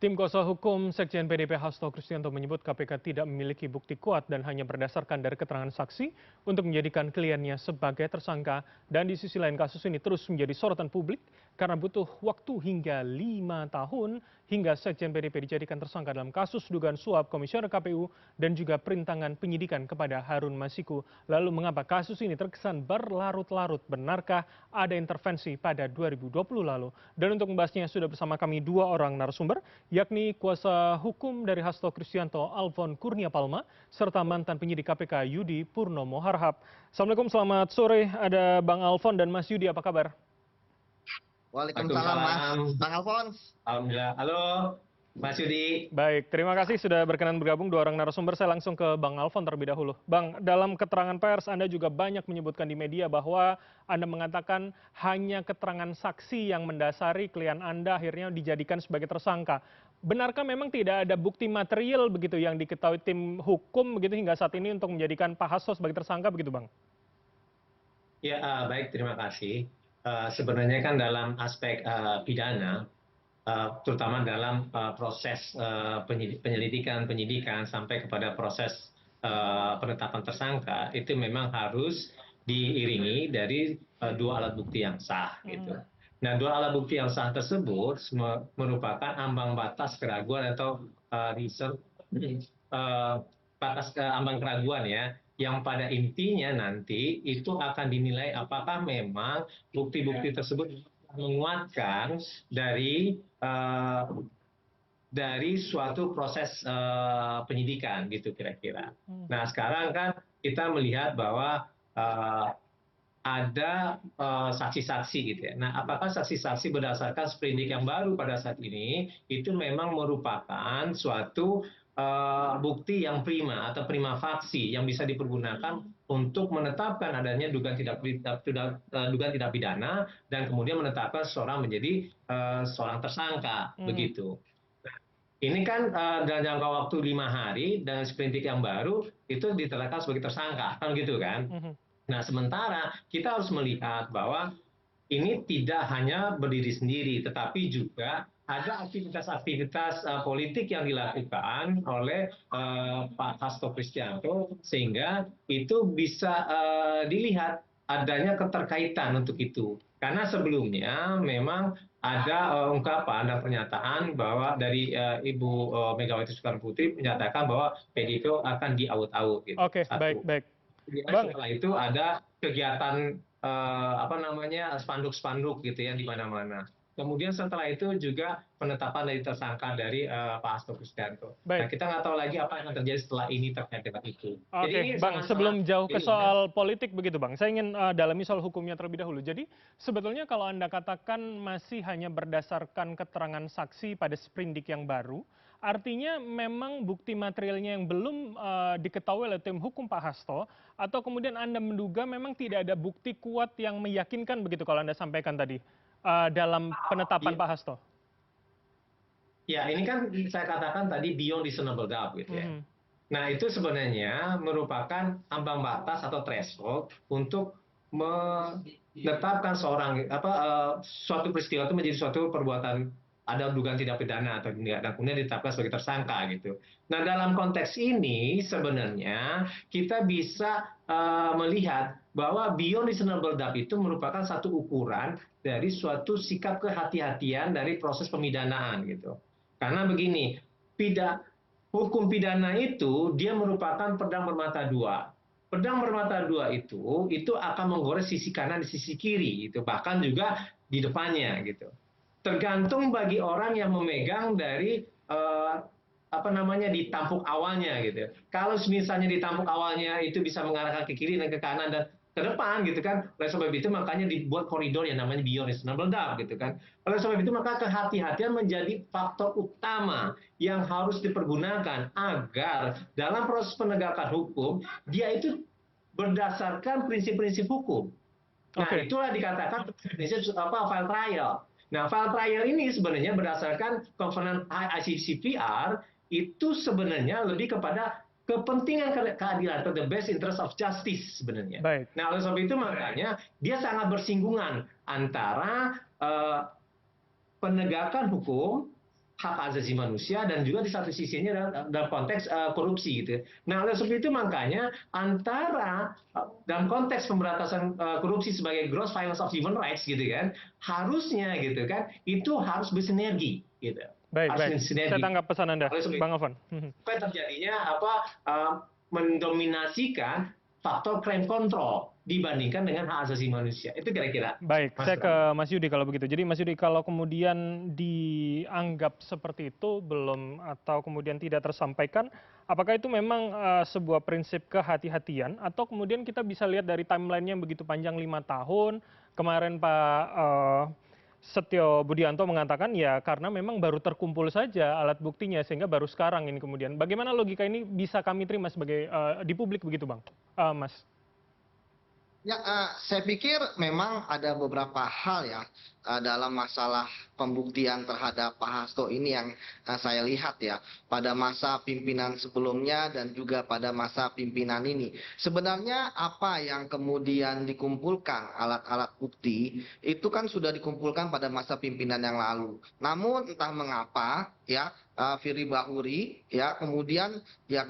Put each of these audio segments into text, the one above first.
Tim kuasa hukum Sekjen PDIP Hasto Kristianto menyebut KPK tidak memiliki bukti kuat dan hanya berdasarkan dari keterangan saksi untuk menjadikan kliennya sebagai tersangka. Dan di sisi lain kasus ini terus menjadi sorotan publik karena butuh waktu hingga 5 tahun hingga Sekjen PDIP dijadikan tersangka dalam kasus dugaan suap Komisioner KPU dan juga perintangan penyidikan kepada Harun Masiku. Lalu mengapa kasus ini terkesan berlarut-larut? Benarkah ada intervensi pada 2020 lalu? Dan untuk membahasnya sudah bersama kami dua orang narasumber, yakni kuasa hukum dari Hasto Kristianto Alfon Kurnia Palma, serta mantan penyidik KPK Yudi Purnomo Harhab. Assalamualaikum, selamat sore. Ada Bang Alfon dan Mas Yudi, apa kabar? Waalaikumsalam Mas, Bang Alfons. Alhamdulillah. Halo Mas Yudi. Baik, terima kasih sudah berkenan bergabung dua orang narasumber. Saya langsung ke Bang Alfon terlebih dahulu. Bang, dalam keterangan pers Anda juga banyak menyebutkan di media bahwa Anda mengatakan hanya keterangan saksi yang mendasari klien Anda akhirnya dijadikan sebagai tersangka. Benarkah memang tidak ada bukti material begitu yang diketahui tim hukum begitu hingga saat ini untuk menjadikan Pak Hasto sebagai tersangka begitu, Bang? Ya, baik, terima kasih. Sebenarnya kan dalam aspek pidana, terutama dalam proses penyelidikan, penyidikan sampai kepada proses penetapan tersangka, itu memang harus diiringi dari dua alat bukti yang sah, gitu. Nah, dua alat bukti yang sah tersebut merupakan ambang batas keraguan atau batas ambang keraguan ya, yang pada intinya nanti itu akan dinilai apakah memang bukti-bukti tersebut menguatkan dari suatu proses penyidikan gitu kira-kira. Nah, sekarang kan kita melihat bahwa ada saksi-saksi gitu ya. Nah, apakah saksi-saksi berdasarkan sprindik yang baru pada saat ini itu memang merupakan suatu bukti yang prima atau prima facie yang bisa dipergunakan untuk menetapkan adanya dugaan tidak pidana dan kemudian menetapkan seseorang menjadi seorang tersangka begitu. Ini kan dalam jangka waktu 5 hari dengan sprindik yang baru itu ditetapkan sebagai tersangka kan gitu kan. Nah, sementara kita harus melihat bahwa ini tidak hanya berdiri sendiri, tetapi juga ada aktivitas-aktivitas politik yang dilakukan oleh Pak Hasto Kristianto, sehingga itu bisa dilihat adanya keterkaitan untuk itu. Karena sebelumnya memang ada ungkapan dan pernyataan bahwa dari Ibu Megawati Soekarno Putri menyatakan bahwa PDIP akan diaut-aut. Gitu. Oke, baik, baik. Bang. Setelah itu ada kegiatan spanduk-spanduk gitu ya di mana-mana. Kemudian setelah itu juga penetapan dari tersangka dari Pak Hasto Kristianto. Nah, kita nggak tahu lagi apa yang akan terjadi setelah ini terkait dengan itu. Oke, Bang, sebelum jauh ke soal politik begitu, Bang, saya ingin dalami soal hukumnya terlebih dahulu. Jadi sebetulnya kalau Anda katakan masih hanya berdasarkan keterangan saksi pada sprindik yang baru, artinya memang bukti materialnya yang belum diketahui oleh tim hukum Pak Hasto, atau kemudian Anda menduga memang tidak ada bukti kuat yang meyakinkan begitu kalau Anda sampaikan tadi dalam penetapan Pak Hasto? Ya, ini kan saya katakan tadi beyond reasonable doubt gitu ya. Nah, itu sebenarnya merupakan ambang batas atau threshold untuk menetapkan suatu peristiwa itu menjadi suatu perbuatan ada dugaan tidak pidana atau tidak, dan kemudian ditetapkan sebagai tersangka gitu. Nah, dalam konteks ini sebenarnya kita bisa melihat bahwa beyond reasonable doubt itu merupakan satu ukuran dari suatu sikap kehati-hatian dari proses pemidanaan gitu. Karena begini, hukum pidana itu dia merupakan pedang bermata dua. Pedang bermata dua itu akan menggores sisi kanan dan sisi kiri, itu bahkan juga di depannya gitu. Tergantung bagi orang yang memegang dari di tampuk awalnya gitu. Kalau misalnya di tampuk awalnya itu bisa mengarahkan ke kiri dan ke kanan dan ke depan gitu kan. Oleh sebab itu makanya dibuat koridor yang namanya beyond reasonable doubt gitu kan. Oleh sebab itu maka kehati-hatian menjadi faktor utama yang harus dipergunakan agar dalam proses penegakan hukum dia itu berdasarkan prinsip-prinsip hukum. Nah, itulah dikatakan prinsip file trial. Nah, file trial ini sebenarnya berdasarkan Covenant ICCPR itu sebenarnya lebih kepada kepentingan keadilan atau the best interest of justice sebenarnya. Nah, oleh sebab itu makanya dia sangat bersinggungan antara penegakan hukum hak asasi manusia dan juga di satu sisinya dalam konteks korupsi gitu. Nah, oleh sebab itu makanya antara dalam konteks pemberantasan korupsi sebagai gross violation of human rights gitu kan, harusnya gitu kan, itu harus bersinergi gitu. Baik, Harus baik. Saya bersinergi. tangkap pesan Anda, Oleh sebab itu Bang Alfon. sampai terjadinya mendominasikan faktor crime control dibandingkan dengan hak asasi manusia. Itu kira-kira, Baik, Mas saya ke Bram. Mas Yudi kalau begitu. Jadi Mas Yudi, kalau kemudian dianggap seperti itu belum atau kemudian tidak tersampaikan, apakah itu memang sebuah prinsip kehati-hatian atau kemudian kita bisa lihat dari timeline-nya yang begitu panjang 5 tahun, kemarin Pak Setio Budianto mengatakan ya karena memang baru terkumpul saja alat buktinya sehingga baru sekarang ini kemudian. Bagaimana logika ini bisa kami terima sebagai di publik begitu Bang? Mas. Ya, saya pikir memang ada beberapa hal ya dalam masalah pembuktian terhadap Pak Hasto ini yang saya lihat ya pada masa pimpinan sebelumnya dan juga pada masa pimpinan ini. Sebenarnya apa yang kemudian dikumpulkan alat-alat bukti itu kan sudah dikumpulkan pada masa pimpinan yang lalu. Namun entah mengapa ya Firly Bahuri ya kemudian ya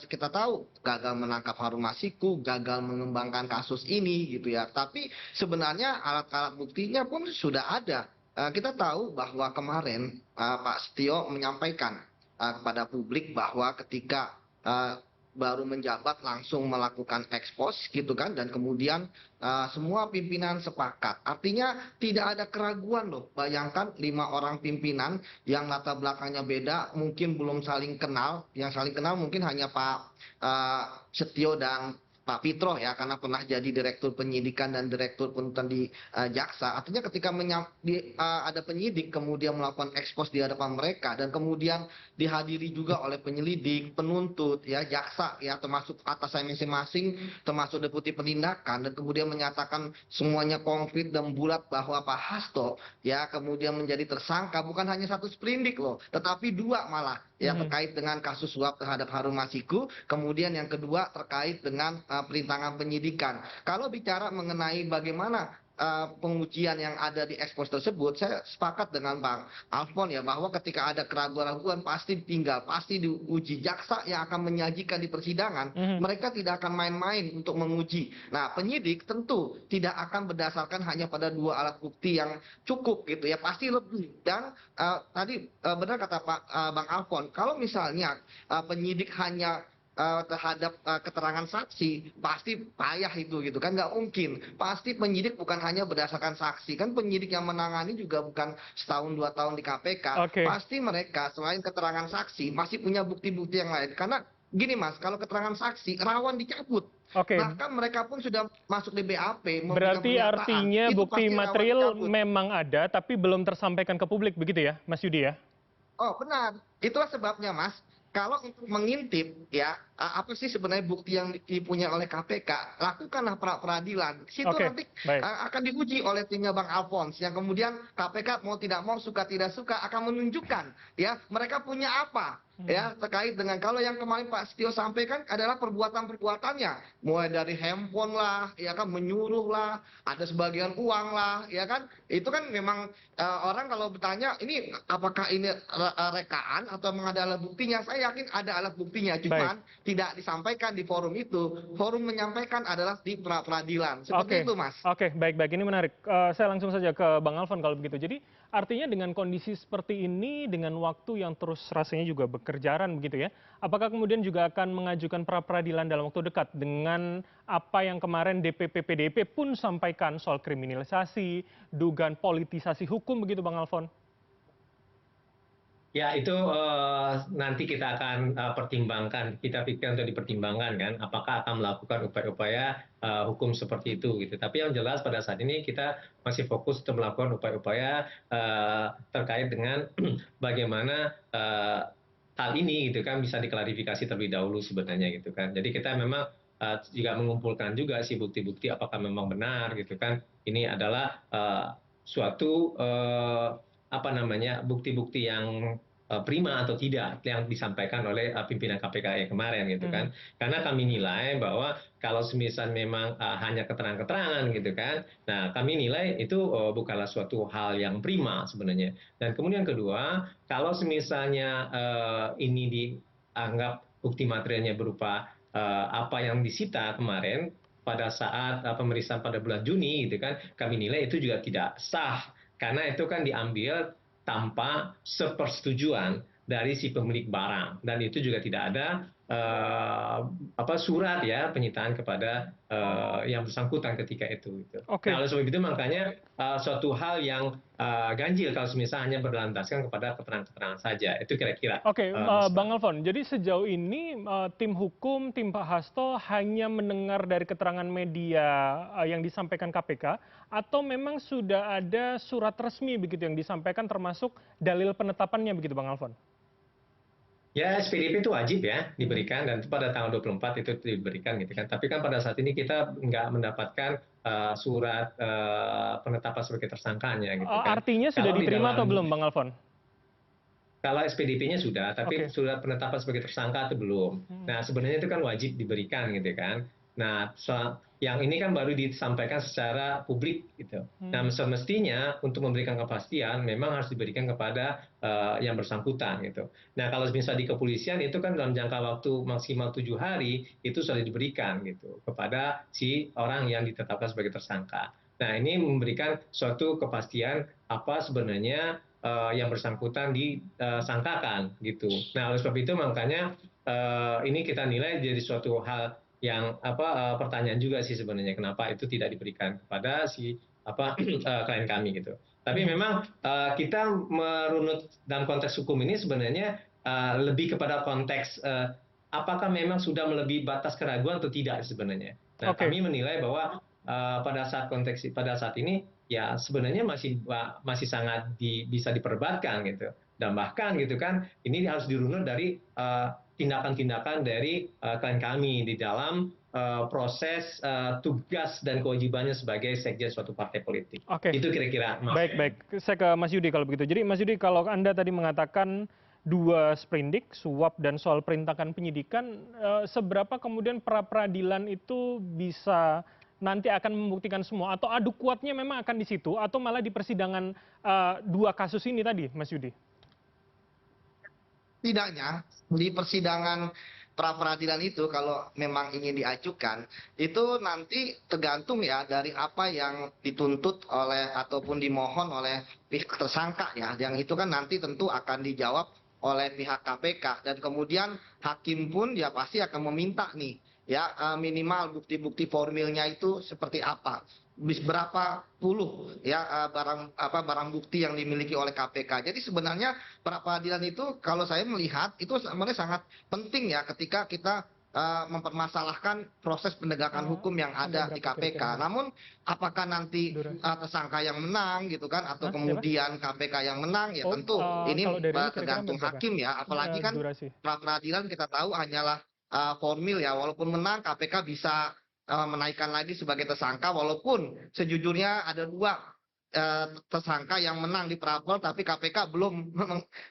kita tahu gagal menangkap Harun Masiku, gagal mengembangkan kasus ini gitu ya. Tapi sebenarnya alat-alat buktinya pun sudah ada. Kita tahu bahwa kemarin Pak Setio menyampaikan kepada publik bahwa ketika baru menjabat langsung melakukan ekspos gitu kan dan kemudian semua pimpinan sepakat. Artinya tidak ada keraguan loh. Bayangkan 5 orang pimpinan yang latar belakangnya beda, mungkin belum saling kenal. Yang saling kenal mungkin hanya Pak Setio dan Pak Fitro ya, karena pernah jadi direktur penyidikan dan direktur penuntutan di jaksa. Artinya ketika ada penyidik kemudian melakukan ekspos di hadapan mereka dan kemudian dihadiri juga oleh penyelidik, penuntut, ya jaksa, ya termasuk atasan masing-masing, termasuk deputi penindakan, dan kemudian menyatakan semuanya konkret dan bulat bahwa Pak Hasto ya kemudian menjadi tersangka bukan hanya satu sprindik loh, tetapi 2 malah ya terkait dengan kasus suap terhadap Harun Masiku, kemudian yang kedua terkait dengan perintangan penyidikan. Kalau bicara mengenai bagaimana pengujian yang ada di ekspos tersebut, saya sepakat dengan Bang Alfon ya bahwa ketika ada keraguan-keraguan pasti diuji. Jaksa yang akan menyajikan di persidangan, mereka tidak akan main-main untuk menguji. Nah, penyidik tentu tidak akan berdasarkan hanya pada 2 alat bukti yang cukup gitu ya, pasti lebih. Dan tadi benar kata Bang Alfon, kalau misalnya penyidik hanya terhadap keterangan saksi pasti payah itu gitu kan, nggak mungkin. Pasti penyidik bukan hanya berdasarkan saksi, kan penyidik yang menangani juga bukan setahun 2 tahun di KPK. Oke. Pasti mereka selain keterangan saksi masih punya bukti-bukti yang lain, karena gini Mas, kalau keterangan saksi rawan dicabut, Oke, bahkan mereka pun sudah masuk di BAP memberikan berarti pernyataan artinya itu bukti pasti rawan material dicabut. memang ada, tapi belum tersampaikan ke publik, begitu ya, Mas Yudi ya? Oh benar, itulah sebabnya Mas. Kalau untuk mengintip ya, apa sih sebenarnya bukti yang dipunya oleh KPK, lakukanlah pra peradilan. Situ Oke, nanti baik. akan diuji oleh timnya Bang Alphonse, yang kemudian KPK mau tidak mau, suka tidak suka akan menunjukkan ya mereka punya apa ya terkait dengan, kalau yang kemarin Pak Setio sampaikan adalah perbuatan-perbuatannya, mulai dari handphone lah, ya kan, menyuruh lah, ada sebagian uang lah, ya kan, itu kan memang orang kalau bertanya ini apakah ini rekaan atau memang ada alat buktinya, saya yakin ada alat buktinya, Baik. cuman tidak disampaikan di forum itu. Forum menyampaikan adalah di pra peradilan, seperti Oke, itu Mas. oke, baik-baik, ini menarik. Saya langsung saja ke Bang Alfon kalau begitu. Jadi artinya dengan kondisi seperti ini, dengan waktu yang terus rasanya juga berkejaran begitu ya, apakah kemudian juga akan mengajukan pra peradilan dalam waktu dekat dengan apa yang kemarin DPP PDIP pun sampaikan soal kriminalisasi, dugaan politisasi hukum begitu Bang Alfon? Ya, itu nanti kita akan pertimbangkan, kita pikir untuk dipertimbangkan kan, apakah akan melakukan upaya-upaya hukum seperti itu gitu. Tapi yang jelas pada saat ini kita masih fokus untuk melakukan upaya-upaya terkait dengan bagaimana hal ini gitu kan bisa diklarifikasi terlebih dahulu sebenarnya gitu kan. Jadi kita memang juga mengumpulkan juga sih bukti-bukti apakah memang benar gitu kan. Ini adalah suatu apa namanya bukti-bukti yang prima atau tidak yang disampaikan oleh pimpinan KPK yang kemarin gitu kan. Karena kami nilai bahwa kalau semisal memang hanya keterangan-keterangan gitu kan, nah kami nilai itu bukanlah suatu hal yang prima sebenarnya. Dan kemudian kedua, kalau semisalnya ini dianggap bukti materialnya berupa apa yang disita kemarin pada saat pemeriksaan pada bulan Juni gitu kan, kami nilai itu juga tidak sah karena itu kan diambil tanpa sepersetujuan dari si pemilik barang dan itu juga tidak ada surat ya penyitaan kepada yang bersangkutan ketika itu. Gitu. Nah Oke. oleh sebab itu makanya suatu hal yang ganjil kalau misalnya berlandaskan kepada keterangan-keterangan saja itu kira-kira. Oke, Mas Bang Alfon. Jadi sejauh ini tim hukum, tim Pak Hasto hanya mendengar dari keterangan media yang disampaikan KPK, atau memang sudah ada surat resmi begitu yang disampaikan termasuk dalil penetapannya begitu, Bang Alfon? Ya, SPDP itu wajib ya diberikan dan pada tanggal 24 itu diberikan gitu kan. Tapi kan pada saat ini kita nggak mendapatkan surat penetapan sebagai tersangkanya gitu kan. Artinya sudah Kalau di diterima atau dalam belum, Bang Alfon? Kalau SPDP-nya sudah, tapi Oke. surat penetapan sebagai tersangka itu belum. Nah, sebenarnya itu kan wajib diberikan gitu kan. Nah, yang ini kan baru disampaikan secara publik gitu. Nah, semestinya untuk memberikan kepastian memang harus diberikan kepada yang bersangkutan gitu. Nah, kalau misalnya di kepolisian itu kan dalam jangka waktu maksimal 7 hari itu sudah diberikan gitu kepada si orang yang ditetapkan sebagai tersangka. Nah, ini memberikan suatu kepastian apa sebenarnya yang bersangkutan disangkakan gitu. Nah, oleh sebab itu makanya ini kita nilai jadi suatu hal yang pertanyaan juga sih sebenarnya kenapa itu tidak diberikan kepada si klien kami gitu. Tapi memang kita merunut dalam konteks hukum ini sebenarnya lebih kepada konteks apakah memang sudah melebihi batas keraguan atau tidak sebenarnya. Nah, Oke. kami menilai bahwa pada saat ini ya sebenarnya masih sangat bisa diperdebatkan gitu dan bahkan gitu kan ini harus dirunut dari tindakan-tindakan dari klien kami di dalam proses tugas dan kewajibannya sebagai sekjen suatu partai politik. Oke. Itu kira-kira Mas. Baik. Saya ke Mas Yudi kalau begitu. Jadi Mas Yudi, kalau Anda tadi mengatakan dua sprindik, suap dan soal perintakan penyidikan, seberapa kemudian pra-peradilan itu bisa nanti akan membuktikan semua, atau adu kuatnya memang akan di situ, atau malah di persidangan dua kasus ini tadi, Mas Yudi? Tidaknya di persidangan pra peradilan itu kalau memang ingin diajukan itu nanti tergantung ya dari apa yang dituntut oleh ataupun dimohon oleh pihak tersangka ya, yang itu kan nanti tentu akan dijawab oleh pihak KPK dan kemudian hakim pun ya pasti akan meminta nih ya minimal bukti-bukti formilnya itu seperti apa, berapa puluh ya barang bukti yang dimiliki oleh KPK. Jadi sebenarnya pra peradilan itu kalau saya melihat itu sebenarnya sangat penting ya ketika kita mempermasalahkan proses penegakan hukum yang ada di KPK. Namun apakah nanti tersangka yang menang gitu kan atau kemudian KPK yang menang ya tentu ini tergantung hakim ya. Apalagi kan pra peradilan kita tahu hanyalah formil ya. Walaupun menang KPK bisa menaikkan lagi sebagai tersangka walaupun sejujurnya ada dua tersangka yang menang di prapel tapi KPK belum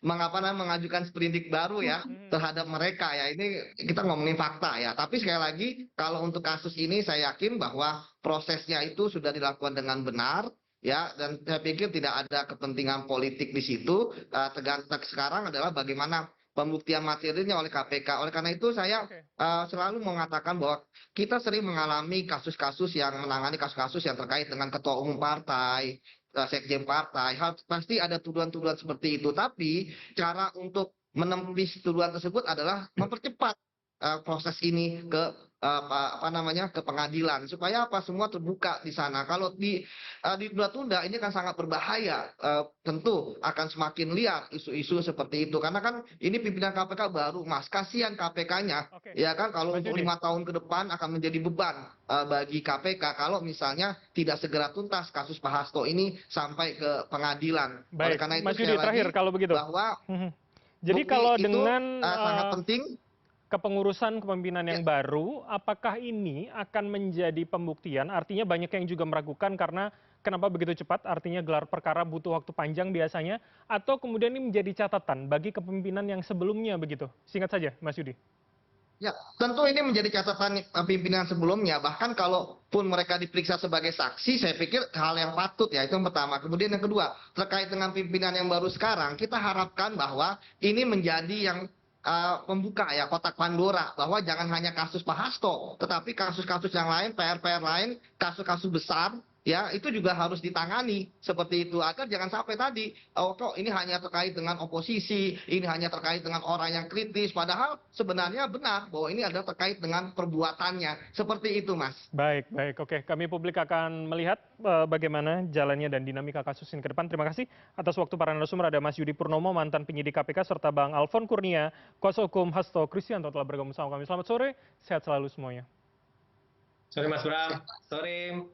mengajukan sprindik baru ya terhadap mereka ya. Ini kita ngomongin fakta ya, tapi sekali lagi kalau untuk kasus ini saya yakin bahwa prosesnya itu sudah dilakukan dengan benar ya, dan saya pikir tidak ada kepentingan politik di situ. Tergantung sekarang adalah bagaimana pembuktian materialnya oleh KPK. Oleh karena itu saya selalu mengatakan bahwa kita sering mengalami kasus-kasus yang menangani kasus-kasus yang terkait dengan ketua umum partai, sekjen partai, pasti ada tuduhan-tuduhan seperti itu. Tapi cara untuk menembus tuduhan tersebut adalah mempercepat proses ini ke ke pengadilan supaya semua terbuka di sana. Kalau ditunda-tunda ini kan sangat berbahaya. Tentu akan semakin liar isu-isu seperti itu karena kan ini pimpinan KPK baru, Mas. Kasihan KPK-nya ya kan kalau untuk 5 tahun ke depan akan menjadi beban bagi KPK kalau misalnya tidak segera tuntas kasus Pak Hasto ini sampai ke pengadilan. Baik, Oleh karena itu Mas Yudi, terakhir kalau begitu. Bahwa jadi kalau dengan sangat penting kepengurusan kepemimpinan yang baru, apakah ini akan menjadi pembuktian? Artinya banyak yang juga meragukan karena Kenapa begitu cepat? Artinya gelar perkara butuh waktu panjang biasanya, atau kemudian ini menjadi catatan bagi kepemimpinan yang sebelumnya begitu? Singkat saja, Mas Yudi. Ya, tentu ini menjadi catatan pimpinan sebelumnya. Bahkan kalaupun mereka diperiksa sebagai saksi, saya pikir hal yang patut ya. Itu yang pertama. Kemudian yang kedua, terkait dengan pimpinan yang baru sekarang, kita harapkan bahwa ini menjadi yang membuka ya kotak Pandora. Bahwa jangan hanya kasus Pak Hasto, tetapi kasus-kasus yang lain, PR-PR lain, kasus-kasus besar, ya itu juga harus ditangani seperti itu agar jangan sampai tadi oh kok ini hanya terkait dengan oposisi, ini hanya terkait dengan orang yang kritis, padahal sebenarnya benar bahwa ini adalah terkait dengan perbuatannya seperti itu, Mas. Baik, baik. Oke, kami publik akan melihat bagaimana jalannya dan dinamika kasus ini ke depan. Terima kasih atas waktu para narasumber. Ada Mas Yudi Purnomo, mantan penyidik KPK, serta Bang Alfon Kurnia, kuasa hukum Hasto Kristianto telah bergabung bersama kami. Selamat sore, sehat selalu semuanya. Sore Mas Bram, sore.